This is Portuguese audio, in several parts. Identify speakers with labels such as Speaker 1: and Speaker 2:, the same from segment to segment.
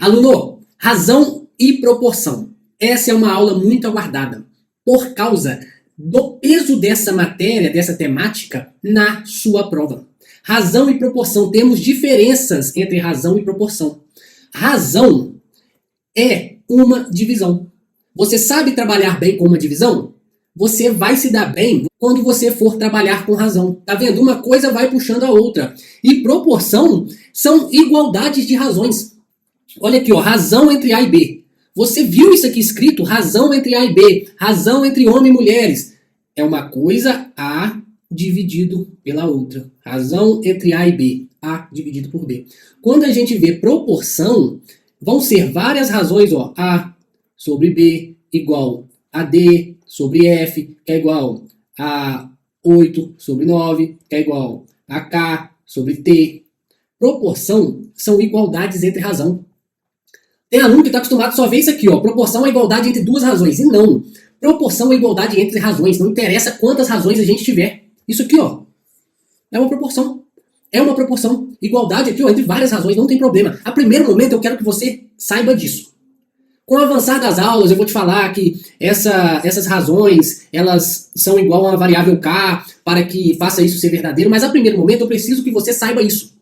Speaker 1: Aluno, razão e proporção. Essa é uma aula muito aguardada, por causa do peso dessa matéria, dessa temática, na sua prova. Razão e proporção. Temos diferenças entre razão e proporção. Razão é uma divisão. Você sabe trabalhar bem com uma divisão? Você vai se dar bem quando você for trabalhar com razão. Tá vendo? Uma coisa vai puxando a outra. E proporção são igualdades de razões. Olha aqui, ó, razão entre A e B. Você viu isso aqui escrito? Razão entre A e B. Razão entre homem e mulheres. É uma coisa A dividido pela outra. Razão entre A e B. A dividido por B. Quando a gente vê proporção, vão ser várias razões, ó. A sobre B igual a D sobre F, que é igual a 8 sobre 9, que é igual a K sobre T. Proporção são igualdades entre razão. Tem aluno que está acostumado só a ver isso aqui, ó. Proporção é igualdade entre duas razões. E não. Proporção é igualdade entre razões. Não interessa quantas razões a gente tiver. Isso aqui, ó, é uma proporção. É uma proporção. Igualdade aqui, ó, entre várias razões, não tem problema. A primeiro momento eu quero que você saiba disso. Com o avançar das aulas, eu vou te falar que essas razões, elas são igual a uma variável K para que faça isso ser verdadeiro, mas a primeiro momento eu preciso que você saiba isso.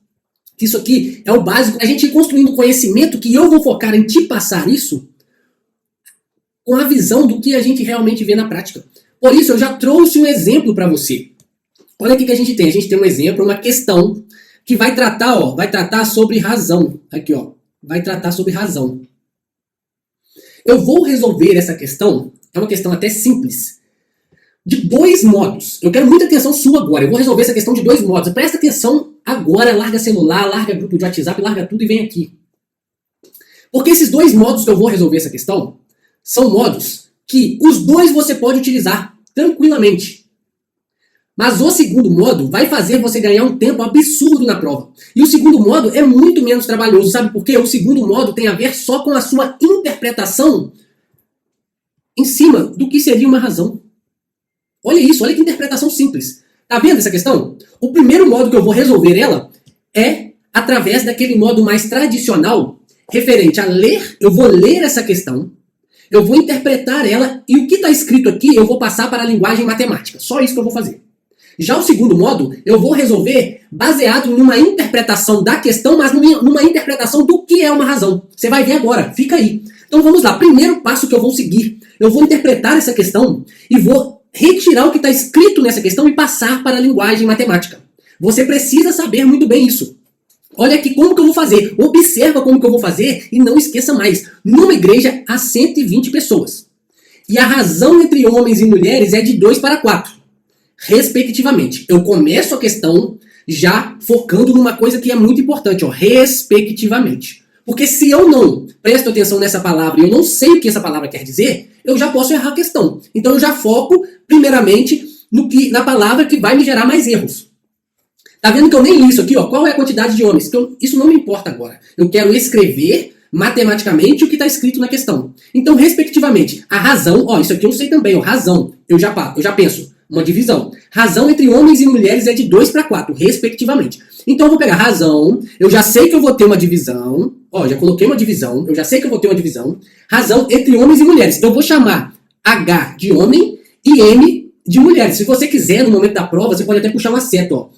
Speaker 1: Que isso aqui é o básico, a gente ir construindo conhecimento que eu vou focar em te passar isso com a visão do que a gente realmente vê na prática. Por isso, eu já trouxe um exemplo para você. Olha o que a gente tem. A gente tem um exemplo, uma questão que vai tratar, ó, vai tratar sobre razão. Aqui, ó, vai tratar sobre razão. Eu vou resolver essa questão, é uma questão até simples, de dois modos. Eu quero muita atenção sua agora. Eu vou resolver essa questão de dois modos. Presta atenção agora, larga celular, larga grupo de WhatsApp, larga tudo e vem aqui. Porque esses dois modos que eu vou resolver essa questão são modos que os dois você pode utilizar tranquilamente. Mas o segundo modo vai fazer você ganhar um tempo absurdo na prova. E o segundo modo é muito menos trabalhoso. Sabe por quê? O segundo modo tem a ver só com a sua interpretação em cima do que seria uma razão. Olha isso, olha que interpretação simples. Tá vendo essa questão? O primeiro modo que eu vou resolver ela é através daquele modo mais tradicional, referente a ler. Eu vou ler essa questão, eu vou interpretar ela e o que está escrito aqui eu vou passar para a linguagem matemática. Só isso que eu vou fazer. Já o segundo modo, eu vou resolver baseado numa interpretação da questão, mas numa interpretação do que é uma razão. Você vai ver agora, fica aí. Então vamos lá, primeiro passo que eu vou seguir. Eu vou interpretar essa questão e vou retirar o que está escrito nessa questão e passar para a linguagem matemática. Você precisa saber muito bem isso. Olha aqui como que eu vou fazer. Observa como que eu vou fazer e não esqueça mais. Numa igreja há 120 pessoas. E a razão entre homens e mulheres é de 2 para 4. Respectivamente. Eu começo a questão já focando numa coisa que é muito importante, ó, respectivamente. Porque se eu não presto atenção nessa palavra e eu não sei o que essa palavra quer dizer, eu já posso errar a questão. Então eu já foco primeiramente na palavra que vai me gerar mais erros. Tá vendo que eu nem li isso aqui, ó? Qual é a quantidade de homens? Isso não me importa agora. Eu quero escrever matematicamente o que está escrito na questão. Então, respectivamente, a razão, ó, isso aqui eu sei também, ó, razão. Eu já penso. Uma divisão. Razão entre homens e mulheres é de 2 para 4, respectivamente. Então eu vou pegar razão, eu já sei que eu vou ter uma divisão, ó, já coloquei uma divisão, eu já sei que eu vou ter uma divisão, razão entre homens e mulheres. Eu vou chamar H de homem e M de mulheres. Se você quiser, no momento da prova, você pode até puxar uma seta, ó.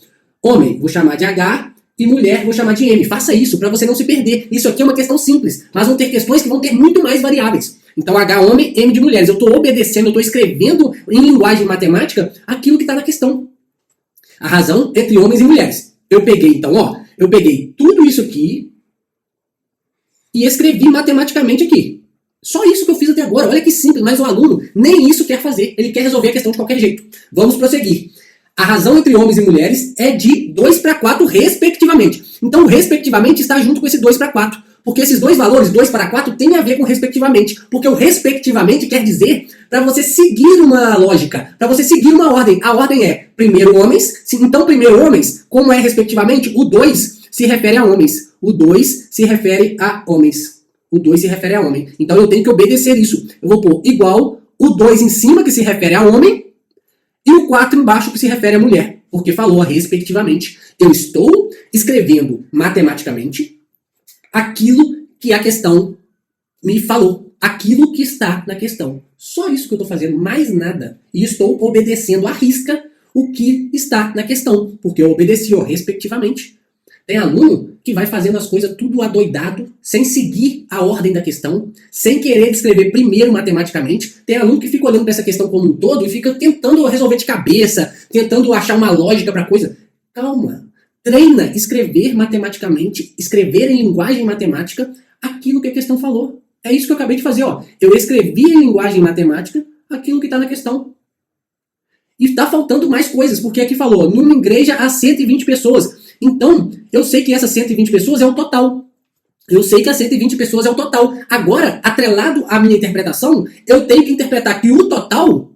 Speaker 1: Homem, vou chamar de H, e mulher, vou chamar de M. Faça isso, para você não se perder. Isso aqui é uma questão simples, mas vão ter questões que vão ter muito mais variáveis. Então, H homem, M de mulheres. Eu estou obedecendo, eu estou escrevendo em linguagem matemática aquilo que está na questão. A razão entre homens e mulheres. Eu peguei, então, ó, eu peguei tudo isso aqui e escrevi matematicamente aqui. Só isso que eu fiz até agora. Olha que simples, mas o aluno nem isso quer fazer. Ele quer resolver a questão de qualquer jeito. Vamos prosseguir. A razão entre homens e mulheres é de 2 para 4, respectivamente. Então, o respectivamente está junto com esse 2 para 4. Porque esses dois valores, 2 para 4, têm a ver com respectivamente. Porque o respectivamente quer dizer para você seguir uma lógica, para você seguir uma ordem. A ordem é primeiro homens, então primeiro homens, como é respectivamente, o 2 se refere a homens. O 2 se refere a homens. O 2 se refere a homem. Então eu tenho que obedecer isso. Eu vou pôr igual o 2 em cima, que se refere a homem, e o 4 embaixo, que se refere a mulher. Porque falou respectivamente. Eu estou escrevendo matematicamente aquilo que a questão me falou. Aquilo que está na questão. Só isso que eu estou fazendo, mais nada. E estou obedecendo à risca o que está na questão, porque eu obedeci, respectivamente. Tem aluno que vai fazendo as coisas tudo adoidado, sem seguir a ordem da questão, sem querer descrever primeiro matematicamente. Tem aluno que fica olhando para essa questão como um todo e fica tentando resolver de cabeça, tentando achar uma lógica para a coisa. Calma. Treina escrever matematicamente, escrever em linguagem matemática aquilo que a questão falou. É isso que eu acabei de fazer. Eu escrevi em linguagem matemática aquilo que está na questão. E está faltando mais coisas, porque aqui falou, numa igreja há 120 pessoas. Então, eu sei que essas 120 pessoas é o total. Eu sei que as 120 pessoas é o total. Agora, atrelado à minha interpretação, eu tenho que interpretar que o total,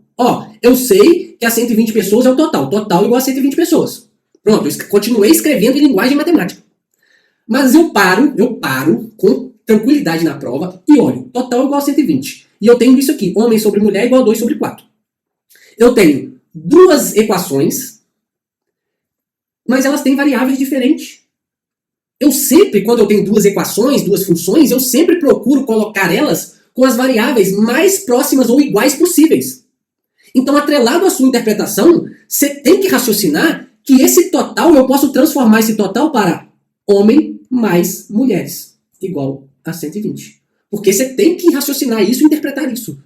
Speaker 1: eu sei que as 120 pessoas é o total. Total igual a 120 pessoas. Pronto, eu continuei escrevendo em linguagem matemática. Mas eu paro com tranquilidade na prova e olho, total igual a 120. E eu tenho isso aqui, homem sobre mulher igual a 2 sobre 4. Eu tenho duas equações, mas elas têm variáveis diferentes. Eu sempre, quando eu tenho duas equações, duas funções, eu sempre procuro colocar elas com as variáveis mais próximas ou iguais possíveis. Então, atrelado à sua interpretação, você tem que raciocinar que esse total, eu posso transformar esse total para homem mais mulheres, igual a 120. Porque você tem que raciocinar isso e interpretar isso.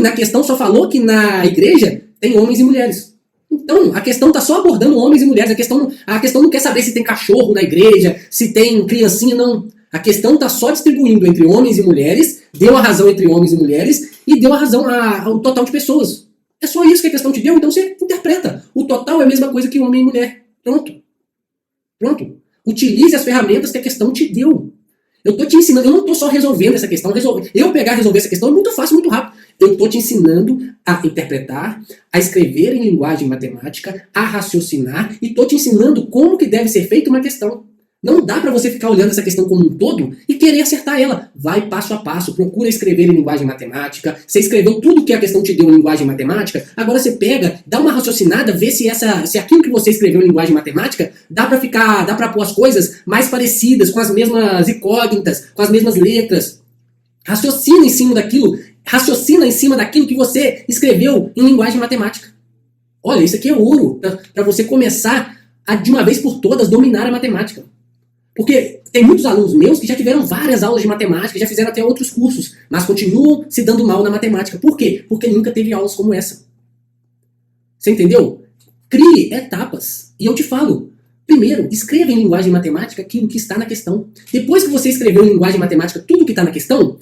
Speaker 1: Na questão só falou que na igreja tem homens e mulheres. Então, a questão está só abordando homens e mulheres. A questão não quer saber se tem cachorro na igreja, se tem criancinha, não. A questão está só distribuindo entre homens e mulheres, deu a razão entre homens e mulheres e deu a razão ao total de pessoas. É só isso que a questão te deu, então você interpreta. O total é a mesma coisa que homem e mulher. Pronto. Utilize as ferramentas que a questão te deu. Eu estou te ensinando, eu não estou só resolvendo essa questão. Eu pegar e resolver essa questão é muito fácil, muito rápido. Eu estou te ensinando a interpretar, a escrever em linguagem matemática, a raciocinar, e estou te ensinando como que deve ser feita uma questão. Não dá para você ficar olhando essa questão como um todo e querer acertar ela. Vai passo a passo, procura escrever em linguagem matemática. Você escreveu tudo que a questão te deu em linguagem matemática, agora você pega, dá uma raciocinada, vê se aquilo que você escreveu em linguagem matemática dá para pôr as coisas mais parecidas, com as mesmas incógnitas, com as mesmas letras. Raciocina em cima daquilo que você escreveu em linguagem matemática. Olha, isso aqui é ouro para você começar a, de uma vez por todas, dominar a matemática. Porque tem muitos alunos meus que já tiveram várias aulas de matemática, já fizeram até outros cursos, mas continuam se dando mal na matemática. Por quê? Porque nunca teve aulas como essa. Você entendeu? Crie etapas. E eu te falo, primeiro, escreva em linguagem matemática aquilo que está na questão. Depois que você escreveu em linguagem matemática tudo que está na questão,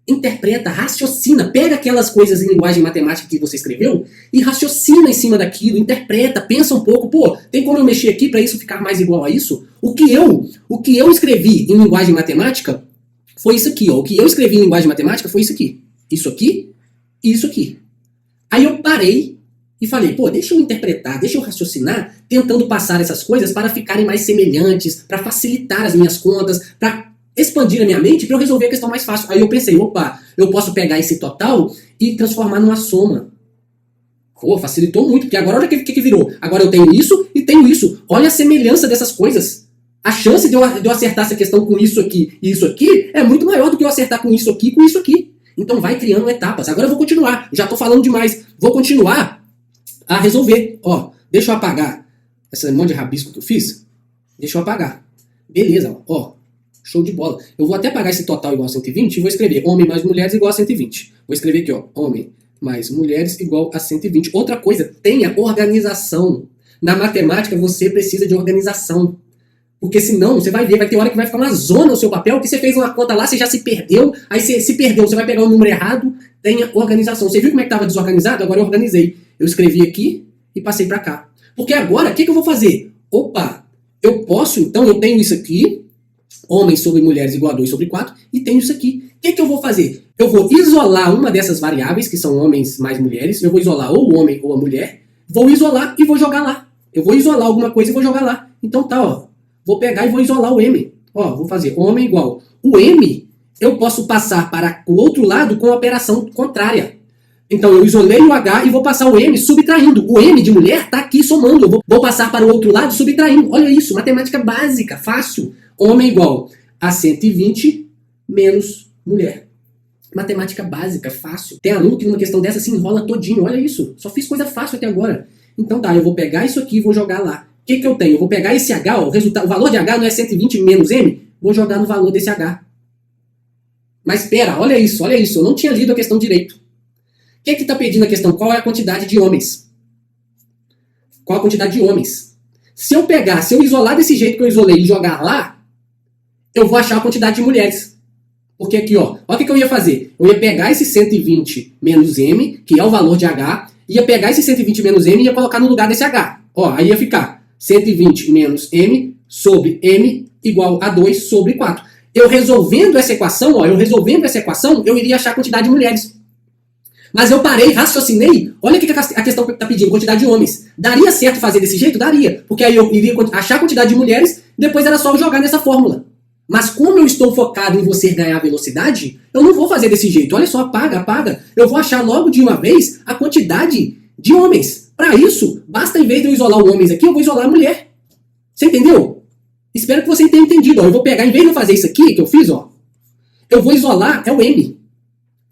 Speaker 1: interpreta, raciocina, pega aquelas coisas em linguagem matemática que você escreveu e raciocina em cima daquilo, interpreta, pensa um pouco, tem como eu mexer aqui para isso ficar mais igual a isso? O que eu escrevi em linguagem matemática foi isso aqui, O que eu escrevi em linguagem matemática foi isso aqui e isso aqui. Aí eu parei e falei, deixa eu interpretar, deixa eu raciocinar, tentando passar essas coisas para ficarem mais semelhantes, para facilitar as minhas contas, para expandir a minha mente para eu resolver a questão mais fácil. Aí eu pensei, eu posso pegar esse total e transformar numa soma. Facilitou muito, porque agora olha o que virou. Agora eu tenho isso e tenho isso. Olha a semelhança dessas coisas. A chance de eu acertar essa questão com isso aqui e isso aqui é muito maior do que eu acertar com isso aqui e com isso aqui. Então vai criando etapas. Agora eu vou continuar. Já estou falando demais. Vou continuar a resolver. Deixa eu apagar esse monte de rabisco que eu fiz. Deixa eu apagar. Beleza, show de bola. Eu vou até apagar esse total igual a 120 e vou escrever homem mais mulheres igual a 120. Vou escrever aqui, homem mais mulheres igual a 120. Outra coisa, tenha organização. Na matemática você precisa de organização. Porque senão, você vai ver, vai ter hora que vai ficar uma zona no seu papel, que você fez uma conta lá, você já se perdeu, aí você se perdeu, você vai pegar o número errado, tenha organização. Você viu como é que estava desorganizado? Agora eu organizei. Eu escrevi aqui e passei para cá. Porque agora, o que eu vou fazer? Eu posso, então, eu tenho isso aqui, homens sobre mulheres igual a 2 sobre 4, e tenho isso aqui. O que eu vou fazer? Eu vou isolar uma dessas variáveis, que são homens mais mulheres, eu vou isolar ou o homem ou a mulher, vou isolar e vou jogar lá. Eu vou isolar alguma coisa e vou jogar lá. Então vou pegar e vou isolar o M. Vou fazer homem igual. O M, eu posso passar para o outro lado com a operação contrária. Então eu isolei o H e vou passar o M subtraindo. O M de mulher está aqui somando. Eu vou passar para o outro lado subtraindo. Olha isso, matemática básica, fácil. Homem igual a 120 menos mulher. Matemática básica, fácil. Tem aluno que numa questão dessa se enrola todinho. Olha isso. Só fiz coisa fácil até agora. Então tá, eu vou pegar isso aqui e vou jogar lá. O que eu tenho? Eu vou pegar esse H, ó, o valor de H não é 120 menos M? Vou jogar no valor desse H. Mas espera, olha isso. Eu não tinha lido a questão direito. O que está pedindo a questão? Qual é a quantidade de homens? Qual a quantidade de homens? Se eu isolar desse jeito que eu isolei e jogar lá, eu vou achar a quantidade de mulheres. Porque aqui, ó, olha o que eu ia fazer. Eu ia pegar esse 120 menos M, que é o valor de H, ia pegar esse 120 menos M e ia colocar no lugar desse H. Ó, aí ia ficar 120 menos M sobre M igual a 2 sobre 4. Eu resolvendo essa equação, eu iria achar a quantidade de mulheres. Mas eu parei, raciocinei, olha o que a questão está pedindo, quantidade de homens. Daria certo fazer desse jeito? Daria. Porque aí eu iria achar a quantidade de mulheres, depois era só eu jogar nessa fórmula. Mas como eu estou focado em você ganhar velocidade, eu não vou fazer desse jeito. Olha só, apaga. Eu vou achar logo de uma vez a quantidade de homens. Para isso, basta em vez de eu isolar o homens aqui, eu vou isolar a mulher. Você entendeu? Espero que você tenha entendido. Ó. Eu vou pegar, em vez de eu fazer isso aqui que eu fiz, ó, eu vou isolar, é o M.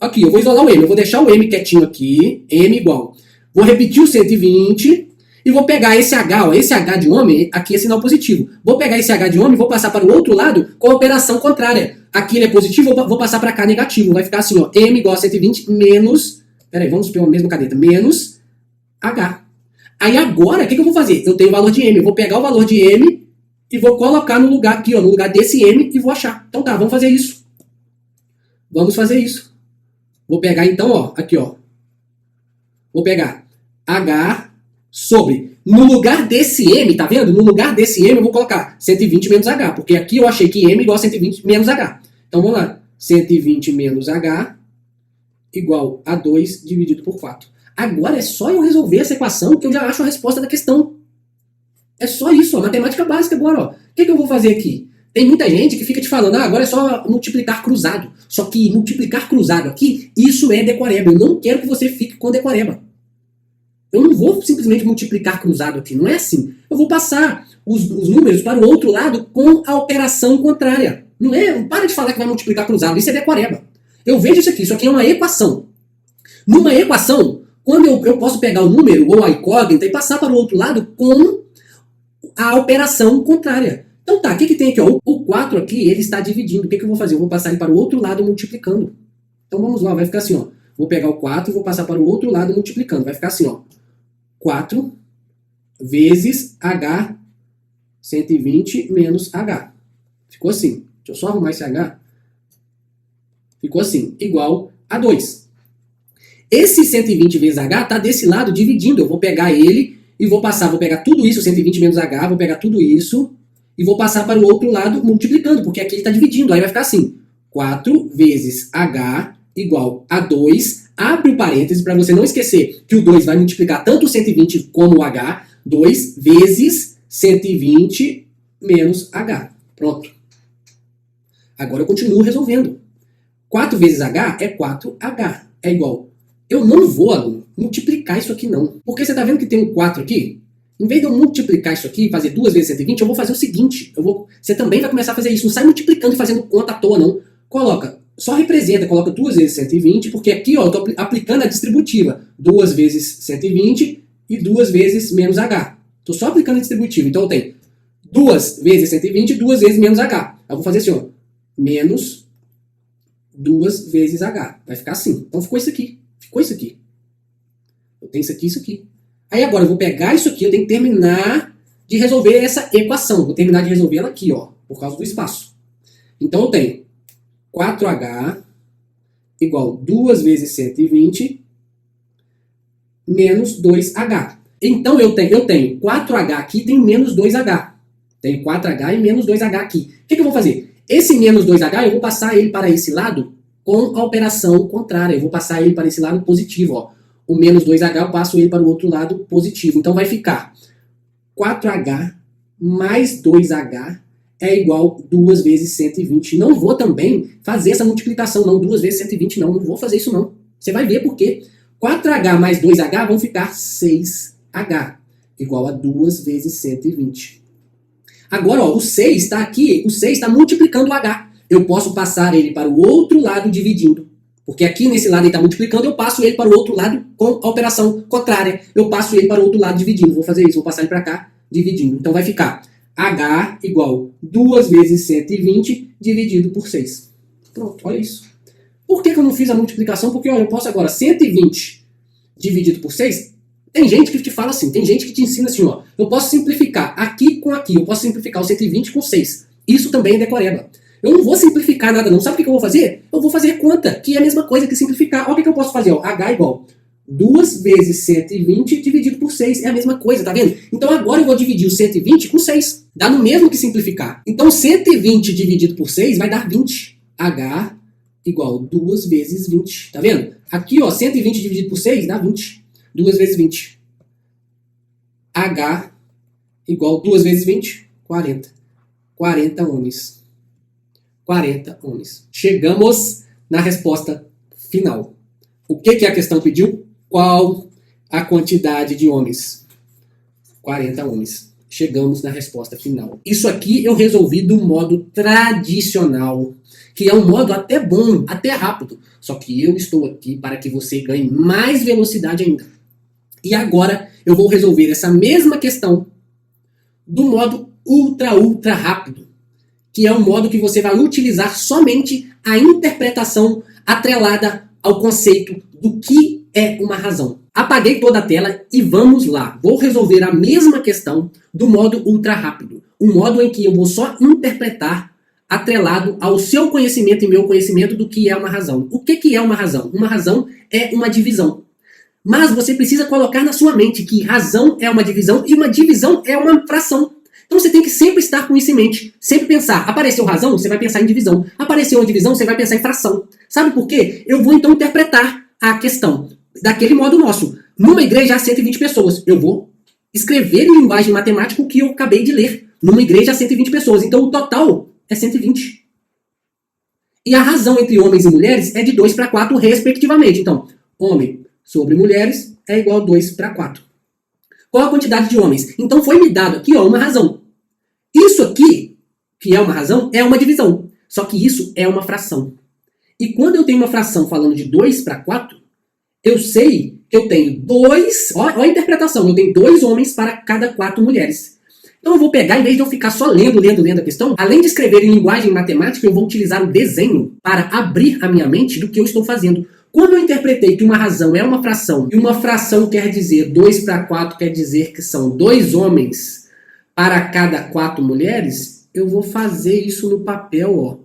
Speaker 1: Aqui, eu vou isolar o M. Eu vou deixar o M quietinho aqui, M igual. Vou repetir o 120 e vou pegar esse H, ó, esse H de homem, aqui é sinal positivo. Vou pegar esse H de homem e vou passar para o outro lado com a operação contrária. Aqui ele é positivo, vou passar para cá negativo. Vai ficar assim, ó, M igual a 120 menos... Peraí, vamos pela mesma caneta. Menos H. Aí agora, o que eu vou fazer? Eu tenho o valor de M. Eu vou pegar o valor de M e vou colocar no lugar aqui, ó, no lugar desse M e vou achar. Então tá, vamos fazer isso. Vou pegar então, ó, aqui, ó. Vou pegar H sobre, no lugar desse M, tá vendo? No lugar desse M eu vou colocar 120 menos H, porque aqui eu achei que M igual a 120 menos H. Então vamos lá. 120 menos H igual a 2 dividido por 4. Agora é só eu resolver essa equação que eu já acho a resposta da questão. É só isso, ó, matemática básica agora, ó. O que eu vou fazer aqui? Tem muita gente que fica te falando, agora é só multiplicar cruzado. Só que multiplicar cruzado aqui, isso é decoreba. Eu não quero que você fique com decoreba. Eu não vou simplesmente multiplicar cruzado aqui, não é assim. Eu vou passar os números para o outro lado com a operação contrária. Não é? Para de falar que vai multiplicar cruzado, isso é decoreba. Eu vejo isso aqui é uma equação. Numa equação, quando eu posso pegar o número ou a incógnita e passar para o outro lado com a operação contrária. Então tá, o que tem aqui? Ó? O 4 aqui, ele está dividindo. O que eu vou fazer? Eu vou passar ele para o outro lado multiplicando. Então vamos lá, vai ficar assim, ó. Vou pegar o 4 e vou passar para o outro lado multiplicando. Vai ficar assim, ó. 4 vezes H 120 menos H. Ficou assim. Deixa eu só arrumar esse H. Ficou assim, igual a 2. Esse 120 vezes H está desse lado dividindo. Eu vou pegar ele e vou pegar tudo isso, 120 menos H, vou pegar tudo isso e vou passar para o outro lado multiplicando, porque aqui ele está dividindo. Aí vai ficar assim, 4 vezes H igual a 2. Abre o parênteses para você não esquecer que o 2 vai multiplicar tanto o 120 como o H. 2 vezes 120 menos H. Pronto. Agora eu continuo resolvendo. 4 vezes H é 4H. É igual. Eu não vou, aluno, multiplicar isso aqui não. Porque você está vendo que tem um 4 aqui? Em vez de eu multiplicar isso aqui, fazer 2 vezes 120, eu vou fazer o seguinte. Você também vai começar a fazer isso. Não sai multiplicando e fazendo conta à toa, não. Só representa, coloca 2 vezes 120, porque aqui, ó, eu estou aplicando a distributiva. 2 vezes 120 e 2 vezes menos H. Estou só aplicando a distributiva. Então eu tenho 2 vezes 120 e 2 vezes menos H. Eu vou fazer assim, ó. Menos 2 vezes H. Vai ficar assim. Então ficou isso aqui. Eu tenho isso aqui e isso aqui. Aí agora eu vou pegar isso aqui, eu tenho que terminar de resolver essa equação. Vou terminar de resolver ela aqui, ó, por causa do espaço. Então eu tenho 4H igual 2 vezes 120 menos 2H. Então eu tenho 4H aqui e tenho menos 2H. Tenho 4H e menos 2H aqui. O que eu vou fazer? Esse menos 2H eu vou passar ele para esse lado com a operação contrária. Eu vou passar ele para esse lado positivo, ó. O menos 2H eu passo ele para o outro lado positivo. Então vai ficar 4H mais 2H é igual 2 vezes 120. Não vou também fazer essa multiplicação, não. 2 vezes 120, não. Não vou fazer isso, não. Você vai ver por quê. 4H mais 2H vão ficar 6H, igual a 2 vezes 120. Agora, ó, o 6 está aqui, o 6 está multiplicando o H. eu posso passar ele para o outro lado dividindo. Porque aqui nesse lado ele está multiplicando, eu passo ele para o outro lado com a operação contrária. Eu passo ele para o outro lado dividindo. Vou fazer isso, vou passar ele para cá dividindo. Então vai ficar H igual 2 vezes 120 dividido por 6. Pronto, olha isso. Por que eu não fiz a multiplicação? Porque olha, eu posso agora 120 dividido por 6. Tem gente que te fala assim, tem gente que te ensina assim, ó. Eu posso simplificar aqui com aqui. Eu posso simplificar o 120 com 6. Isso também é decoreba. Eu não vou simplificar nada não. Sabe o que eu vou fazer? Eu vou fazer conta, que é a mesma coisa que simplificar. Olha o que eu posso fazer. Ó. H igual 2 vezes 120 dividido por 6. É a mesma coisa, tá vendo? Então agora eu vou dividir o 120 com 6. Dá no mesmo que simplificar. Então 120 dividido por 6 vai dar 20. H igual 2 vezes 20. Tá vendo? Aqui, ó, 120 dividido por 6 dá 20. 2 vezes 20. H igual 2 vezes 20, 40. 40 homens. 40 homens. Chegamos na resposta final. O que a questão pediu? Qual a quantidade de homens? 40 homens. Chegamos na resposta final. Isso aqui eu resolvi do modo tradicional, que é um modo até bom, até rápido. Só que eu estou aqui para que você ganhe mais velocidade ainda. E agora eu vou resolver essa mesma questão do modo ultra rápido, que é um modo que você vai utilizar somente a interpretação atrelada ao conceito do que é uma razão. Apaguei toda a tela e vamos lá. Vou resolver a mesma questão do modo ultra rápido. Um modo em que eu vou só interpretar atrelado ao seu conhecimento e meu conhecimento do que é uma razão. O que é uma razão? Uma razão é uma divisão. Mas você precisa colocar na sua mente que razão é uma divisão e uma divisão é uma fração. Então você tem que sempre estar com isso em mente. Sempre pensar. Apareceu razão, você vai pensar em divisão. Apareceu uma divisão, você vai pensar em fração. Sabe por quê? Eu vou então interpretar a questão daquele modo nosso. Numa igreja há 120 pessoas. Eu vou escrever em linguagem matemática o que eu acabei de ler. Numa igreja há 120 pessoas. Então o total é 120. E a razão entre homens e mulheres é de 2 para 4, respectivamente. Então, homem sobre mulheres é igual a 2 para 4. Qual a quantidade de homens? Então foi me dado aqui ó, uma razão. Isso aqui, que é uma razão, é uma divisão. Só que isso é uma fração. E quando eu tenho uma fração falando de 2 para 4, eu sei que eu tenho 2... Olha a interpretação. Eu tenho 2 homens para cada 4 mulheres. Então eu vou pegar, em vez de eu ficar só lendo a questão, além de escrever em linguagem matemática, eu vou utilizar o desenho para abrir a minha mente do que eu estou fazendo. Quando eu interpretei que uma razão é uma fração, e uma fração quer dizer 2 para 4, quer dizer que são 2 homens para cada 4 mulheres, eu vou fazer isso no papel, ó.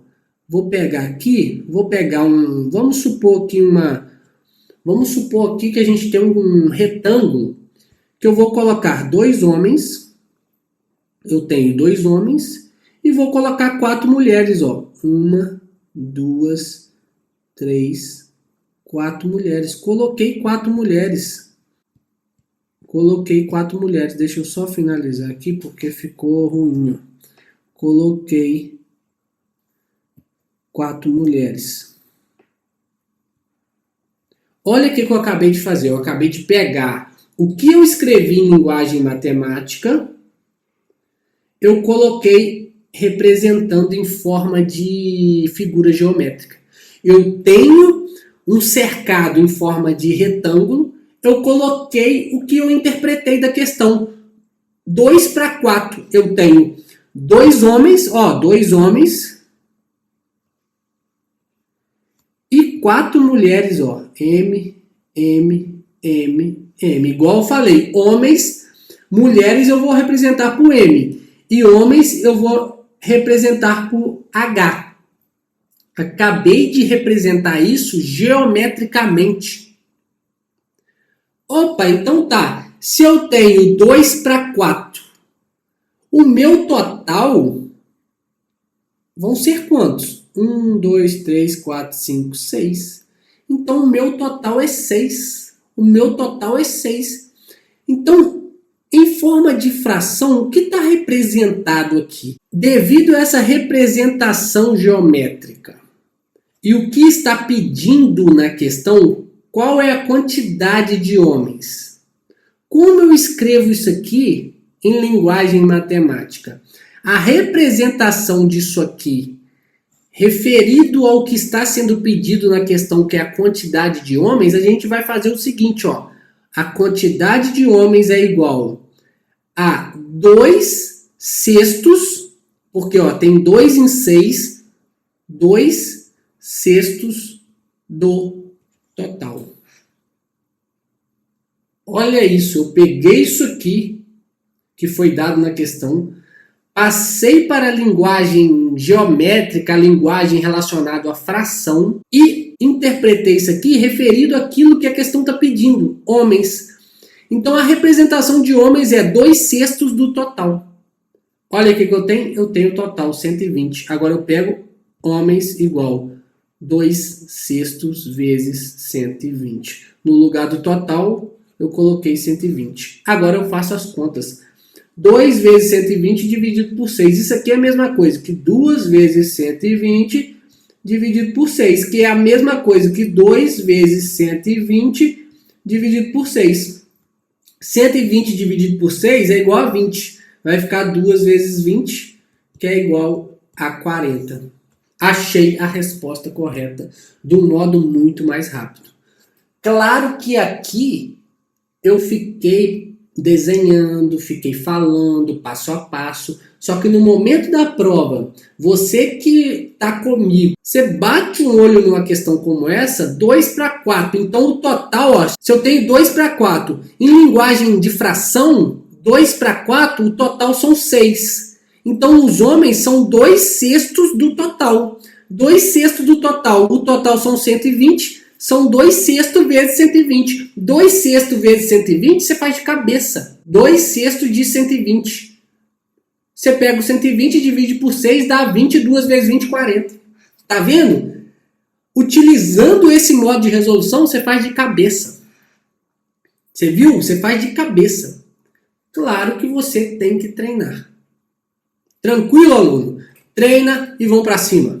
Speaker 1: Vou pegar aqui, vou pegar um... Vamos supor aqui que a gente tem um retângulo, que eu vou colocar 2 homens, eu tenho 2 homens, e vou colocar 4 mulheres, ó. 1, 2, 3... 4 mulheres. Coloquei 4 mulheres. Deixa eu só finalizar aqui porque ficou ruim. Coloquei 4 mulheres. Olha o que eu acabei de fazer. Eu acabei de pegar o que eu escrevi em linguagem matemática. Eu coloquei representando em forma de figura geométrica. Eu tenho um cercado em forma de retângulo, eu coloquei o que eu interpretei da questão. 2 para 4, eu tenho 2 homens, ó, 2 homens e 4 mulheres, ó, M. Igual eu falei, homens, mulheres eu vou representar por M e homens eu vou representar por H. Acabei de representar isso geometricamente. Opa, então tá. Se eu tenho 2 para 4, o meu total vão ser quantos? 1, 2, 3, 4, 5, 6. Então o meu total é 6. Então, em forma de fração, o que está representado aqui? Devido a essa representação geométrica, e o que está pedindo na questão, qual é a quantidade de homens? Como eu escrevo isso aqui em linguagem matemática? A representação disso aqui referido ao que está sendo pedido na questão, que é a quantidade de homens, a gente vai fazer o seguinte, ó. A quantidade de homens é igual a 2 sextos, porque ó, tem 2 em 6, 2 sextos do total. Olha isso, eu peguei isso aqui, que foi dado na questão, passei para a linguagem geométrica, a linguagem relacionada à fração, e interpretei isso aqui referido àquilo que a questão está pedindo, homens. Então a representação de homens é 2 sextos do total. Olha o que eu tenho, eu tenho total 120. Agora eu pego homens igual 2 sextos vezes 120. No lugar do total, eu coloquei 120. Agora eu faço as contas. 2 vezes 120 dividido por 6. Isso aqui é a mesma coisa que 2 vezes 120 dividido por 6, que é a mesma coisa que 2 vezes 120 dividido por 6. 120 dividido por 6 é igual a 20. Vai ficar 2 vezes 20, que é igual a 40. Achei a resposta correta de um modo muito mais rápido. Claro que aqui eu fiquei desenhando, fiquei falando passo a passo, só que no momento da prova, você que está comigo, você bate um olho numa questão como essa, 2 para 4, então o total, ó, se eu tenho 2 para 4, em linguagem de fração, 2 para 4, o total são 6. Então os homens são 2 sextos do total. 2 sextos do total, o total são 120, são 2 sextos vezes 120. 2 sextos vezes 120 você faz de cabeça. 2 sextos de 120. Você pega o 120 e divide por 6, dá 22 vezes 20, 40. Tá vendo? Utilizando esse modo de resolução, você faz de cabeça. Você viu? Você faz de cabeça. Claro que você tem que treinar. Tranquilo, aluno? Treina e vão para cima.